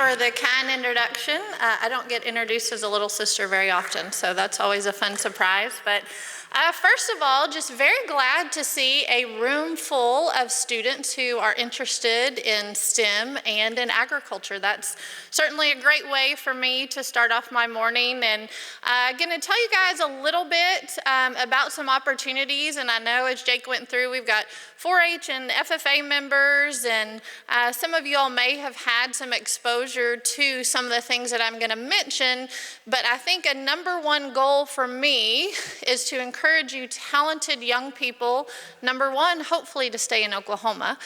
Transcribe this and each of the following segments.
for the kind introduction. I don't get introduced as a little sister very often, so that's always a fun surprise. But first of all, just very glad to see a room full of students who are interested in STEM and in agriculture. That's certainly a great way for me to start off my morning. And I'm going to tell you guys a little bit about some opportunities. And I know as Jake went through, we've got 4-H and FFA members, and some of you all may have had some exposure to some of the things that I'm going to mention. But I think a number one goal for me is to encourage you talented young people, number one, hopefully to stay in Oklahoma.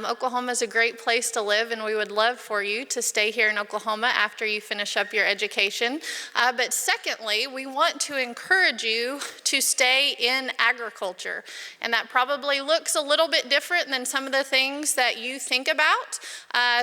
Oklahoma is a great place to live, and we would love for you to stay here in Oklahoma after you finish up your education. But secondly, we want to encourage you to stay in agriculture. And that probably looks a little bit different than some of the things that you think about.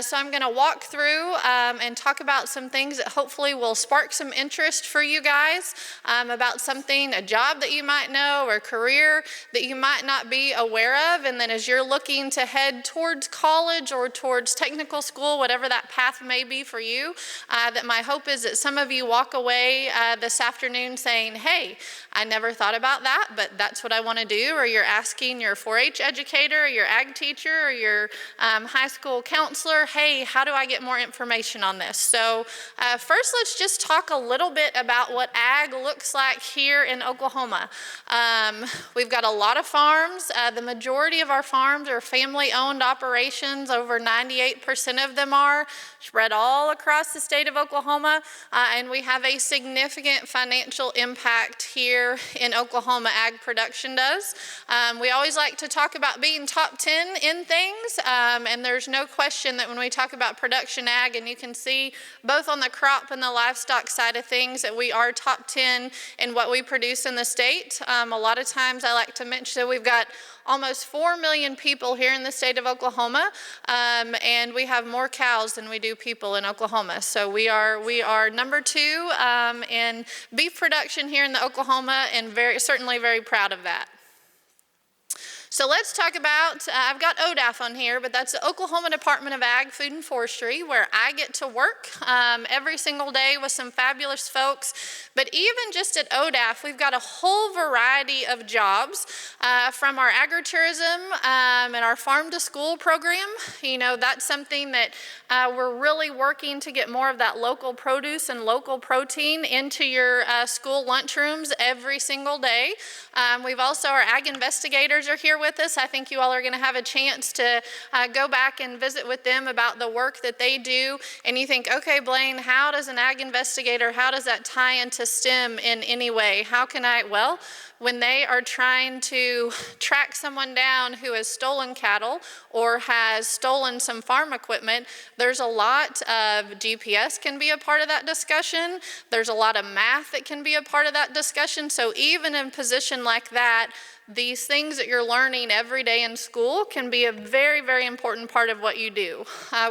So I'm going to walk through and talk about some things that hopefully will spark some interest for you guys about something, a job that you might know or a career that you might not be aware of. And then as you're looking to head towards college or towards technical school, whatever that path may be for you, that my hope is that some of you walk away this afternoon saying, hey, I never thought about that, but that's what I want to do. Or you're asking your 4-H educator or your ag teacher or your high school counselor, hey, how do I get more information on this? So first, let's just talk a little bit about what ag looks like here in Oklahoma. We've got a lot of farms. The majority of our farms are family-owned operations. Over 98% of them are spread all across the state of Oklahoma, and we have a significant financial impact here in Oklahoma. Ag production does. We always like to talk about being top 10 in things, and there's no question that when we talk about production ag, and you can see both on the crop and the livestock side of things that we are top 10 in what we produce in the state. A lot of times I like to mention that we've got almost 4 million people here in the state of Oklahoma, and we have more cows than we do people in Oklahoma. So we are number 2 in beef production here in the Oklahoma, and certainly very proud of that. So let's talk about, I've got ODAF on here, but that's the Oklahoma Department of Ag, Food and Forestry, where I get to work every single day with some fabulous folks. But even just at ODAF, we've got a whole variety of jobs from our agritourism and our farm to school program. You know, that's something that we're really working to get more of that local produce and local protein into your school lunchrooms every single day. We've also, our ag investigators are here with us. I think you all are going to have a chance to go back and visit with them about the work that they do. And you think, okay, Blayne, how does an ag investigator, how does that tie into STEM in any way? How can I, well, when they are trying to track someone down who has stolen cattle or has stolen some farm equipment, there's a lot of GPS can be a part of that discussion. There's a lot of math that can be a part of that discussion. So even in a position like that, these things that you're learning every day in school can be a very, very important part of what you do.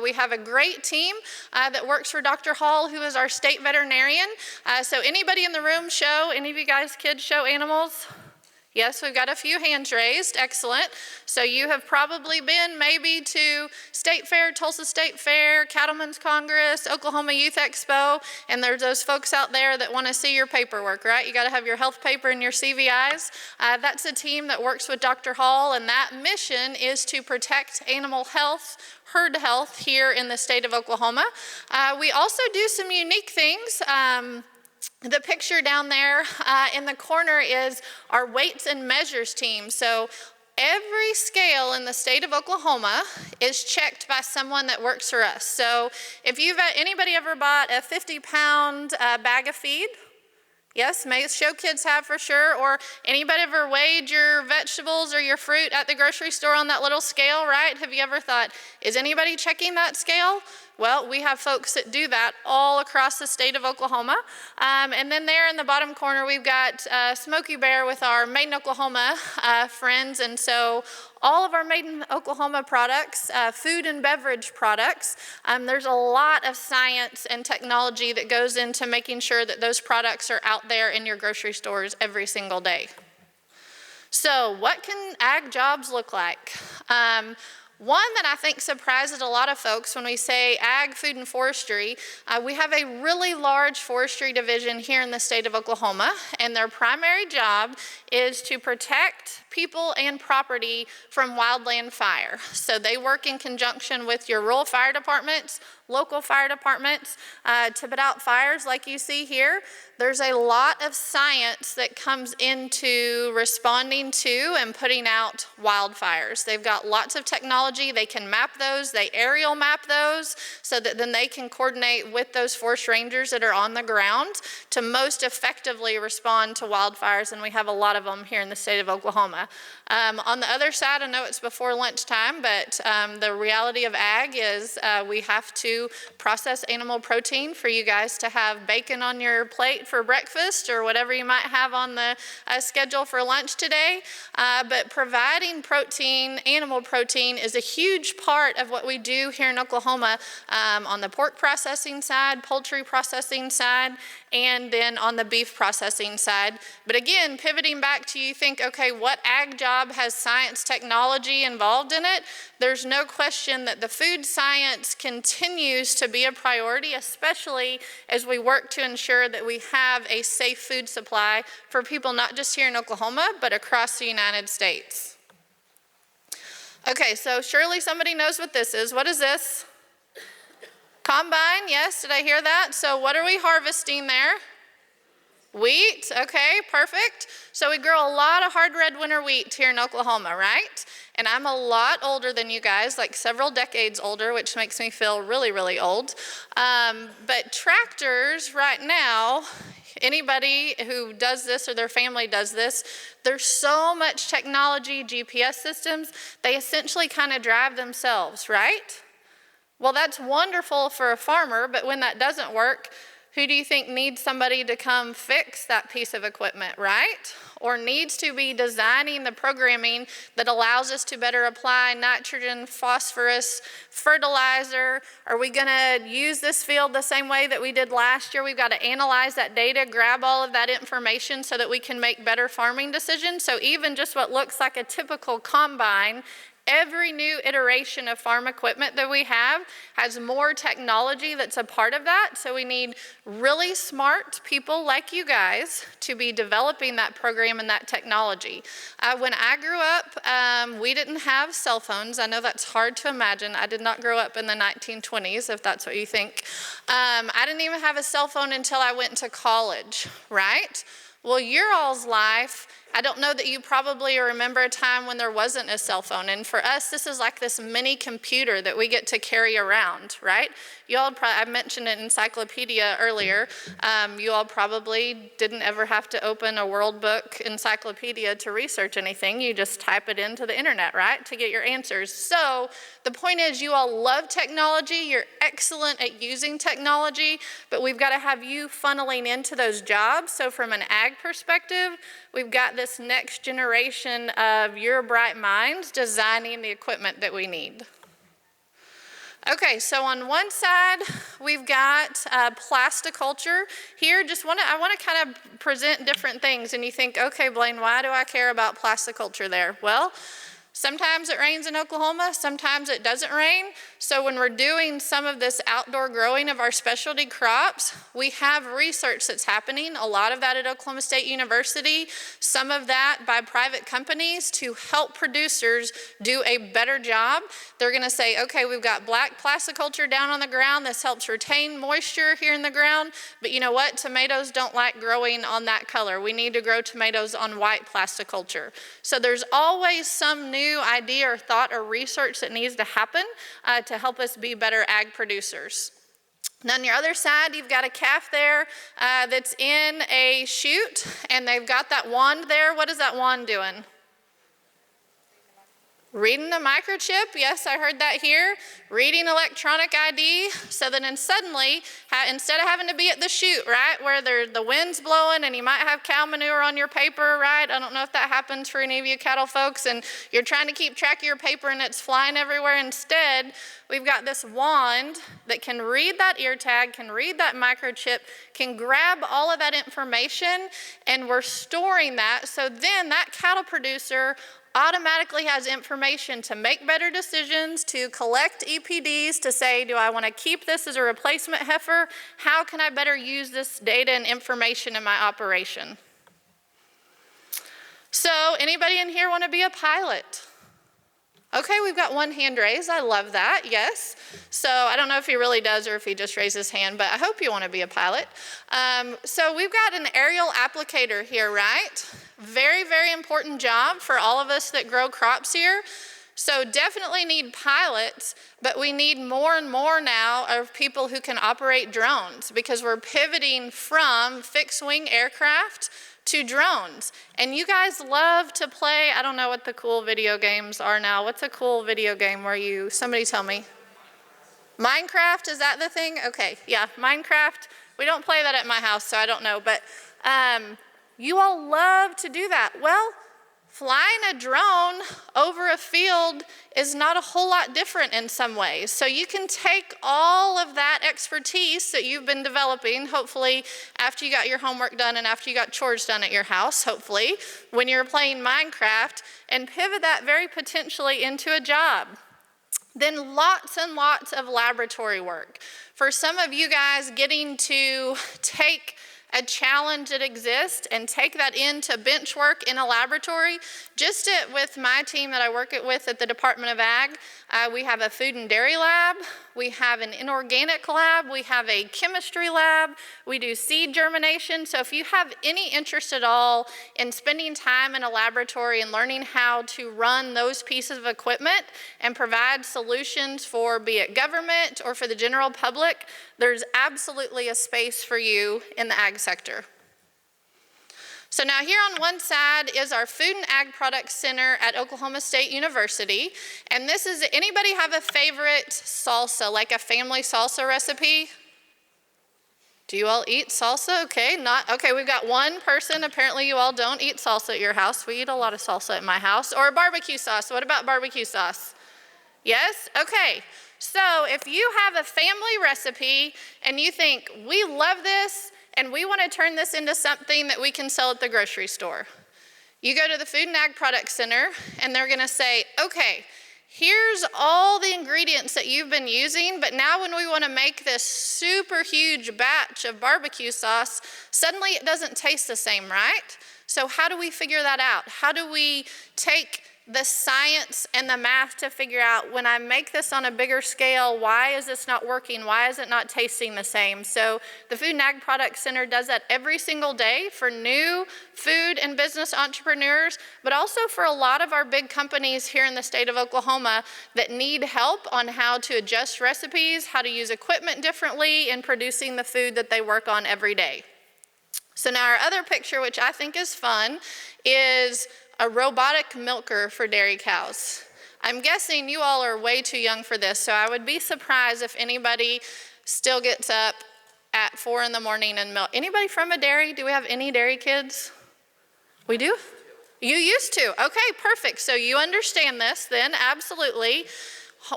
We have a great team that works for Dr. Hall, who is our state veterinarian. So anybody in the room any of you guys kids show animals? Yes, we've got a few hands raised. Excellent. So you have probably been maybe to State Fair, Tulsa State Fair, Cattlemen's Congress, Oklahoma Youth Expo, and there's those folks out there that want to see your paperwork, right? You got to have your health paper and your CVIs. That's a team that works with Dr. Hall, and that mission is to protect animal health, herd health here in the state of Oklahoma. We also do some unique things. The picture down there in the corner is our weights and measures team. So every scale in the state of Oklahoma is checked by someone that works for us. So if anybody ever bought a 50-pound bag of feed? Yes, show kids have for sure. Or anybody ever weighed your vegetables or your fruit at the grocery store on that little scale, right? Have you ever thought, is anybody checking that scale? Well, we have folks that do that all across the state of Oklahoma. And then there in the bottom corner, we've got Smoky Bear with our Made in Oklahoma friends. And so all of our Made in Oklahoma products, food and beverage products, there's a lot of science and technology that goes into making sure that those products are out there in your grocery stores every single day. So what can ag jobs look like? One that I think surprises a lot of folks when we say ag, food, and forestry, we have a really large forestry division here in the state of Oklahoma, and their primary job is to protect people and property from wildland fire. So they work in conjunction with your rural fire departments, local fire departments to put out fires like you see here. There's a lot of science that comes into responding to and putting out wildfires. They've got lots of technology. They can map those. They aerial map those so that then they can coordinate with those forest rangers that are on the ground to most effectively respond to wildfires, and we have a lot of them here in the state of Oklahoma. On the other side, I know it's before lunchtime, but the reality of ag is we have to process animal protein for you guys to have bacon on your plate for breakfast or whatever you might have on the schedule for lunch today. But providing protein, animal protein, is a huge part of what we do here in Oklahoma on the pork processing side, poultry processing side, and then on the beef processing side. But again, pivoting back to you think, okay, what ag job has science technology involved in it? There's no question that the food science continues to be a priority, especially as we work to ensure that we have a safe food supply for people not just here in Oklahoma, but across the United States. Okay, so surely somebody knows what this is. What is this? Combine, yes, did I hear that? So what are we harvesting there? Wheat, okay, perfect. So we grow a lot of hard red winter wheat here in Oklahoma, right? And I'm a lot older than you guys, like several decades older, which makes me feel really, really old. But tractors right now, anybody who does this or their family does this, there's so much technology, GPS systems, they essentially kind of drive themselves, right? Well, that's wonderful for a farmer, but when that doesn't work, who do you think needs somebody to come fix that piece of equipment, right? Or needs to be designing the programming that allows us to better apply nitrogen, phosphorus, fertilizer? Are we gonna use this field the same way that we did last year? We've got to analyze that data, grab all of that information so that we can make better farming decisions. So even just what looks like a typical combine, every new iteration of farm equipment that we have has more technology that's a part of that. So we need really smart people like you guys to be developing that program and that technology. When I grew up, we didn't have cell phones. I know that's hard to imagine. I did not grow up in the 1920s, if that's what you think. I didn't even have a cell phone until I went to college, right? Well, your all's life, I don't know that you probably remember a time when there wasn't a cell phone. And for us, this is like this mini computer that we get to carry around, right? You all, I mentioned an encyclopedia earlier. You all probably didn't ever have to open a World Book encyclopedia to research anything. You just type it into the internet, right, to get your answers. So the point is, you all love technology. You're excellent at using technology, but we've got to have you funneling into those jobs. So from an ag perspective, we've got this next generation of your bright minds designing the equipment that we need. Okay, so on one side, we've got plasticulture. Here, I want to kind of present different things, and you think, okay, Blayne, why do I care about plasticulture there? Well, sometimes it rains in Oklahoma, sometimes it doesn't rain. So when we're doing some of this outdoor growing of our specialty crops, we have research that's happening, a lot of that at Oklahoma State University, some of that by private companies to help producers do a better job. They're gonna say, okay, we've got black plasticulture down on the ground. This helps retain moisture here in the ground, but you know what? Tomatoes don't like growing on that color. We need to grow tomatoes on white plasticulture. So there's always some new idea or thought or research that needs to happen to help us be better ag producers. And on your other side, you've got a calf there that's in a chute, and they've got that wand there. What is that wand doing? Reading the microchip, yes, I heard that here. Reading electronic ID, so then suddenly, instead of having to be at the chute, right, where the wind's blowing and you might have cow manure on your paper, right? I don't know if that happens for any of you cattle folks, and you're trying to keep track of your paper and it's flying everywhere. Instead, we've got this wand that can read that ear tag, can read that microchip, can grab all of that information, and we're storing that. So then that cattle producer automatically has information to make better decisions, to collect EPDs, to say, do I want to keep this as a replacement heifer? How can I better use this data and information in my operation? So anybody in here want to be a pilot? Okay, we've got one hand raised. I love that, yes. So I don't know if he really does or if he just raised his hand, but I hope you want to be a pilot. So we've got an aerial applicator here, right? Very, very important job for all of us that grow crops here. So definitely need pilots, but we need more and more now of people who can operate drones because we're pivoting from fixed-wing aircraft to drones. And you guys love to play, I don't know what the cool video games are now. What's a cool video game where somebody tell me? Minecraft, is that the thing? Okay, yeah, Minecraft. We don't play that at my house, so I don't know, but you all love to do that. Well, flying a drone over a field is not a whole lot different in some ways. So you can take all of that expertise that you've been developing, hopefully after you got your homework done and after you got chores done at your house, hopefully, when you're playing Minecraft, and pivot that very potentially into a job. Then lots and lots of laboratory work. For some of you guys, getting to take a challenge that exists and take that into bench work in a laboratory. Just with my team that I work with at the Department of Ag, we have a food and dairy lab, we have an inorganic lab, we have a chemistry lab, we do seed germination. So if you have any interest at all in spending time in a laboratory and learning how to run those pieces of equipment and provide solutions for be it government or for the general public, there's absolutely a space for you in the ag sector. So now here on one side is our Food and Ag Products Center at Oklahoma State University. And this is, anybody have a favorite salsa, like a family salsa recipe? Do you all eat salsa? Okay, okay, we've got one person. Apparently you all don't eat salsa at your house. We eat a lot of salsa at my house. Or barbecue sauce. What about barbecue sauce? Yes? Okay. So if you have a family recipe and you think, we love this and we want to turn this into something that we can sell at the grocery store, you go to the Food and Ag Products Center and they're going to say, okay, here's all the ingredients that you've been using, but now when we want to make this super huge batch of barbecue sauce, suddenly it doesn't taste the same, right? So how do we figure that out? How do we take the science and the math to figure out, when I make this on a bigger scale, why is this not working? Why is it not tasting the same? So the Food and Ag Products Center does that every single day for new food and business entrepreneurs, but also for a lot of our big companies here in the state of Oklahoma that need help on how to adjust recipes, how to use equipment differently in producing the food that they work on every day. So now our other picture, which I think is fun, is a robotic milker for dairy cows. I'm guessing you all are way too young for this, so I would be surprised if anybody still gets up at 4 in the morning and milk. Anybody from a dairy? Do we have any dairy kids? We do? You used to. Okay, perfect. So you understand this then, absolutely.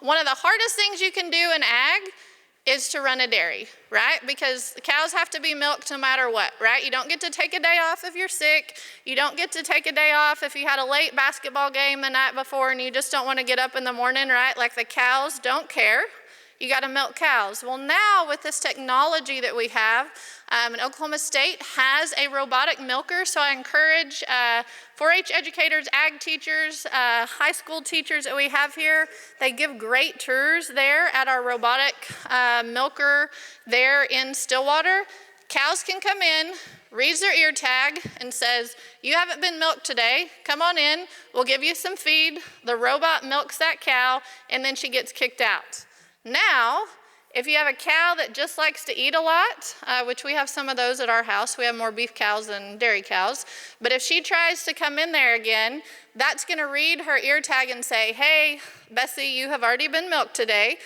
One of the hardest things you can do in ag is to run a dairy, right? Because the cows have to be milked no matter what, right? You don't get to take a day off if you're sick. You don't get to take a day off if you had a late basketball game the night before and you just don't want to get up in the morning, right? Like the cows don't care. You got to milk cows. Well, now with this technology that we have, and Oklahoma State has a robotic milker, so I encourage 4-H educators, ag teachers, high school teachers that we have here. They give great tours there at our robotic milker there in Stillwater. Cows can come in, reads their ear tag, and says, you haven't been milked today, come on in, we'll give you some feed. The robot milks that cow, and then she gets kicked out. Now, if you have a cow that just likes to eat a lot, which we have some of those at our house, we have more beef cows than dairy cows, but if she tries to come in there again, that's going to read her ear tag and say, hey, Bessie, you have already been milked today.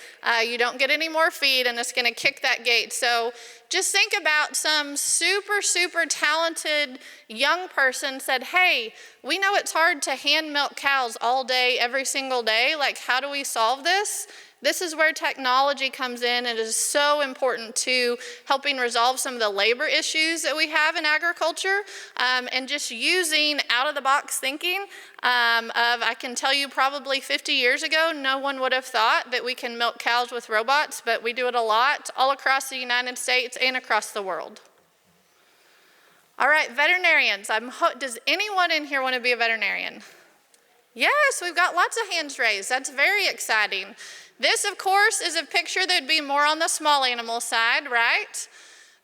You don't get any more feed, and it's going to kick that gate. So just think about some super, super talented young person said, hey, we know it's hard to hand milk cows all day, every single day. Like, how do we solve this? This is where technology comes in and is so important to helping resolve some of the labor issues that we have in agriculture, and just using out-of-the-box thinking I can tell you probably 50 years ago, no one would have thought that we can milk cows with robots, but we do it a lot all across the United States and across the world. All right, veterinarians. Does anyone in here want to be a veterinarian? Yes, we've got lots of hands raised. That's very exciting. This, of course, is a picture that would be more on the small animal side, right?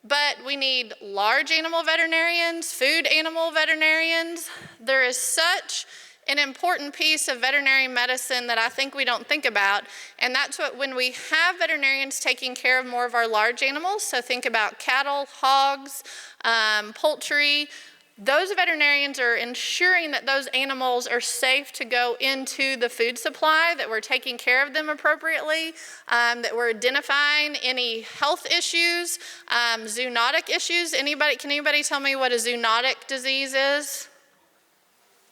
But we need large animal veterinarians, food animal veterinarians. There is such an important piece of veterinary medicine that I think we don't think about, and that's when we have veterinarians taking care of more of our large animals, so think about cattle, hogs, poultry. Those veterinarians are ensuring that those animals are safe to go into the food supply, that we're taking care of them appropriately, that we're identifying any health issues, zoonotic issues. Can anybody tell me what a zoonotic disease is?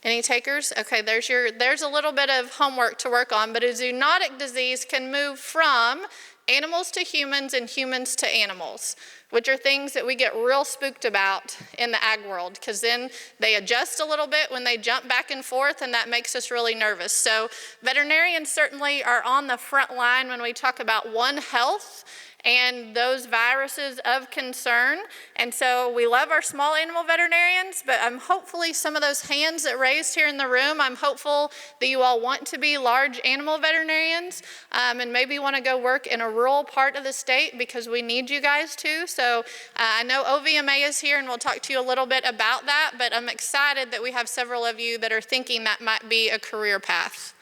Any takers? Okay, there's a little bit of homework to work on, but a zoonotic disease can move from animals to humans and humans to animals, which are things that we get real spooked about in the ag world, because then they adjust a little bit when they jump back and forth, and that makes us really nervous. So veterinarians certainly are on the front line when we talk about One Health and those viruses of concern. And so we love our small animal veterinarians, but hopefully some of those hands that raised here in the room, I'm hopeful that you all want to be large animal veterinarians, and maybe want to go work in a rural part of the state, because we need you guys too. So I know OVMA is here and we'll talk to you a little bit about that, but I'm excited that we have several of you that are thinking that might be a career path.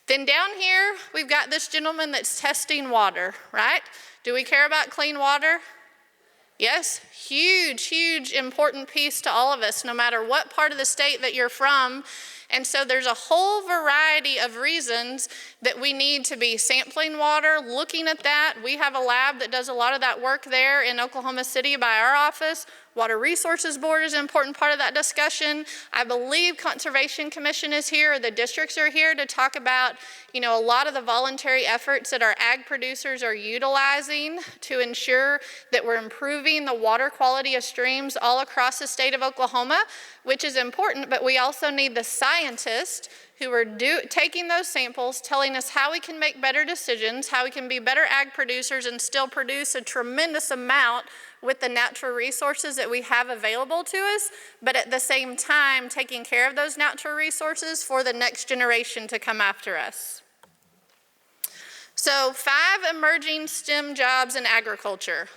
Then down here, we've got this gentleman that's testing water, right? Do we care about clean water? Yes, huge, huge, important piece to all of us, no matter what part of the state that you're from. And so there's a whole variety of reasons that we need to be sampling water, looking at that. We have a lab that does a lot of that work there in Oklahoma City by our office. Water Resources Board is an important part of that discussion. I believe Conservation Commission is here, or the districts are here to talk about, a lot of the voluntary efforts that our ag producers are utilizing to ensure that we're improving the water quality of streams all across the state of Oklahoma, which is important, but we also need the scientists who are taking those samples, telling us how we can make better decisions, how we can be better ag producers and still produce a tremendous amount with the natural resources that we have available to us, but at the same time taking care of those natural resources for the next generation to come after us. So 5 emerging STEM jobs in agriculture.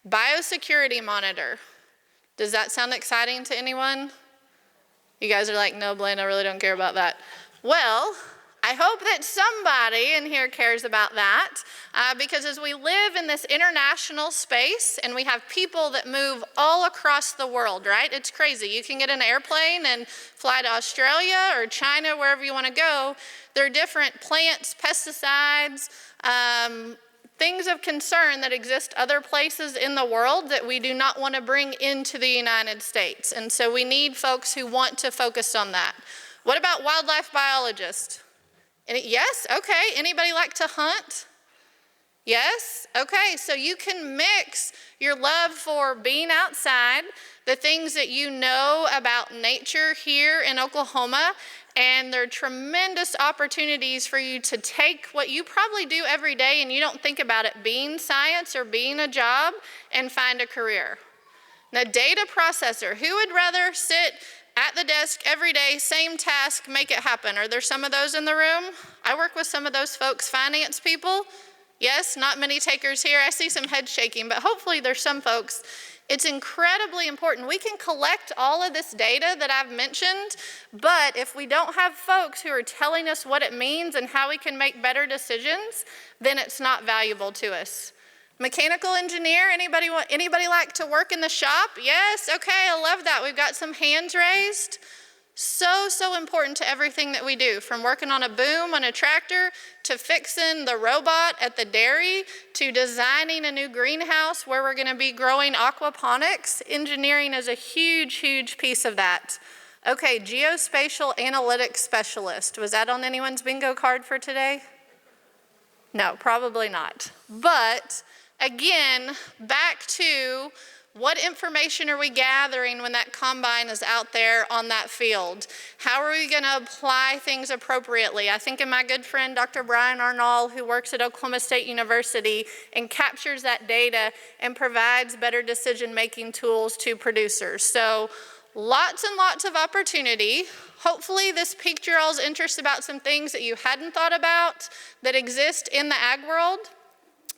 Biosecurity monitor. Does that sound exciting to anyone? You guys are like, no, Blayne, I really don't care about that. Well, I hope that somebody in here cares about that, because as we live in this international space and we have people that move all across the world, right? It's crazy. You can get in an airplane and fly to Australia or China, wherever you want to go. There are different plants, pesticides, things of concern that exist other places in the world that we do not want to bring into the United States. And so we need folks who want to focus on that. What about wildlife biologists? Yes? Okay. Anybody like to hunt? Yes? Okay. So you can mix your love for being outside, the things that you know about nature here in Oklahoma, and there are tremendous opportunities for you to take what you probably do every day and you don't think about it being science or being a job, and find a career. Now, data processor, who would rather sit at the desk every day, same task, make it happen? Are there some of those in the room? I work with some of those folks, finance people. Yes, not many takers here. I see some head shaking, but hopefully there's some folks. It's incredibly important. We can collect all of this data that I've mentioned, but if we don't have folks who are telling us what it means and how we can make better decisions, then it's not valuable to us. Mechanical engineer, anybody like to work in the shop? Yes, okay, I love that. We've got some hands raised. So important to everything that we do, from working on a boom on a tractor, to fixing the robot at the dairy, to designing a new greenhouse where we're gonna be growing aquaponics. Engineering is a huge, huge piece of that. Okay, geospatial analytics specialist. Was that on anyone's bingo card for today? No, probably not. But again, back to what information are we gathering when that combine is out there on that field? How are we going to apply things appropriately? I think of my good friend, Dr. Brian Arnall, who works at Oklahoma State University and captures that data and provides better decision-making tools to producers. So lots and lots of opportunity. Hopefully this piqued your all's interest about some things that you hadn't thought about that exist in the ag world.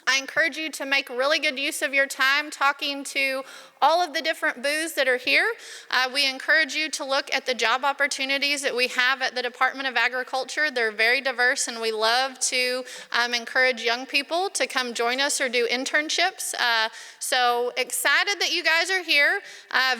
I encourage you to make really good use of your time talking to all of the different booths that are here. We encourage you to look at the job opportunities that we have at the Department of Agriculture. They're very diverse, and we love to encourage young people to come join us or do internships. So excited that you guys are here.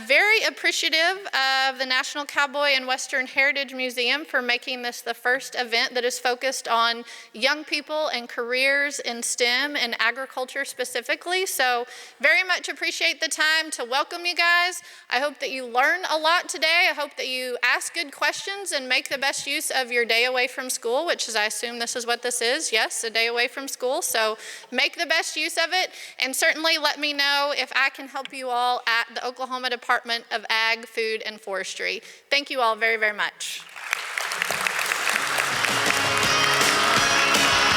Very appreciative of the National Cowboy and Western Heritage Museum for making this the first event that is focused on young people and careers in STEM and agriculture specifically. So very much appreciate the time to welcome you guys. I hope that you learn a lot today. I hope that you ask good questions and make the best use of your day away from school, which is, I assume this is what this is. Yes, a day away from school. So make the best use of it, and certainly let me know if I can help you all at the Oklahoma Department of Ag, Food, and Forestry. Thank you all very, very much.